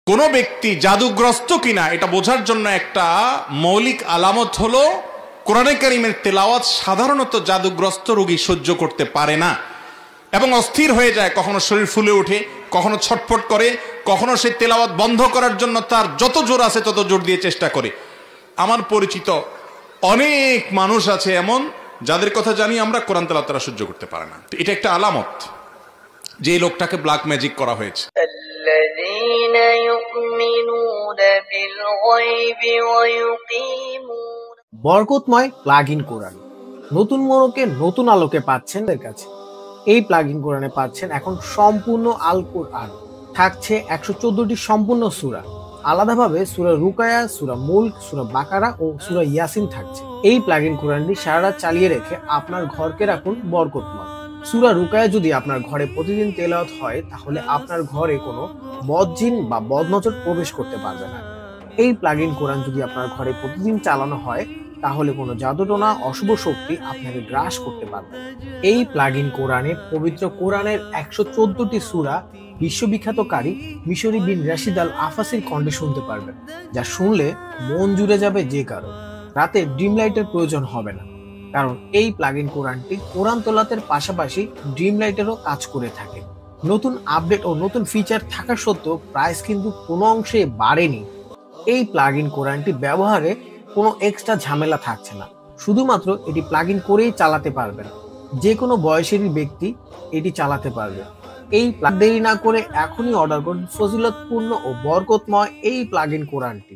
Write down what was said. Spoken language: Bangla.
কোনো ব্যক্তি জাদুগ্রস্ত কিনা এটা বোঝার জন্য একটা মৌলিক আলামত হলো কোরআনে কারীমের তেলাওয়াত সাধারণত জাদুগ্রস্ত রোগী সহ্য করতে পারে না এবং অস্থির হয়ে যায়। কখনো শরীর ফুলে ওঠে, কখনো ছটফট করে, কখনো সে তেলাওয়াত বন্ধ করার জন্য তার যত জোর আছে তত জোর দিয়ে চেষ্টা করে। আমার পরিচিত অনেক মানুষ আছে এমন যাদের কথা জানি আমরা, কোরআন তেলাওয়াত তারা সহ্য করতে পারে না। এটা একটা আলামত যে এই লোকটাকে ব্ল্যাক ম্যাজিক করা হয়েছে। বরকতময় প্লাগ ইন কোরআন নতুন মোড়কে নতুন আলোকে পাচ্ছেন এর কাছে। এই প্লাগ ইন কোরআনে পাচ্ছেন এখন সম্পূর্ণ আল কোরআন, থাকছে 114টি সম্পূর্ণ সূরা, আলাদাভাবে সূরা রুকায়া, সূরা মুলক, সূরা বাকারা ও সূরা ইয়াসিন থাকছে। এই প্লাগ ইন কোরআনটি সারা রাত চালিয়ে রেখে আপনার ঘরকে রাখুন বরকতময়। সূরা রুকায়া যদি আপনার ঘরে প্রতিদিন তেলাওয়াত হয় তাহলে আপনার ঘরে কোনো বদজিন বা বদনজর প্রবেশ করতে পারবে না। এই প্লাগ ইন কোরআন যদি আপনার ঘরে প্রতিদিন চালানো হয় তাহলে কোনো জাদুটোনা, অশুভ শক্তি আপনাকে গ্রাস করতে পারবে না। এই প্লাগ ইন কোরআনে পবিত্র কোরআনের 114টি সূরা বিশ্ববিখ্যাত কারি মিশরি বিন রাশিদ আল আফাসির কণ্ঠে শুনতে পারবেন, যা শুনলে মন জুড়ে যাবে যে কারো। রাতে ড্রিম লাইটের প্রয়োজন হবে না, কারণ এই প্লাগ ইন কোরআনটি কোরআন তেলাওয়াতের পাশাপাশি ড্রিম লাইটেরও কাজ করে থাকে। নতুন আপডেট ও নতুন ফিচার থাকা সত্ত্বেও প্রাইস কিন্তু কোনো অংশে বাড়েনি। এই প্লাগ ইন কোরআনটি ব্যবহারে কোনো এক্সট্রা ঝামেলা থাকছে না, শুধুমাত্র এটি প্লাগ ইন করেই চালাতে পারবেন। যে কোনো বয়সেরই ব্যক্তি এটি চালাতে পারবে। এই দেরি না করে এখনই অর্ডার করুন ফজিলতপূর্ণ ও বরকতময় এই প্লাগ ইন কোরআনটি।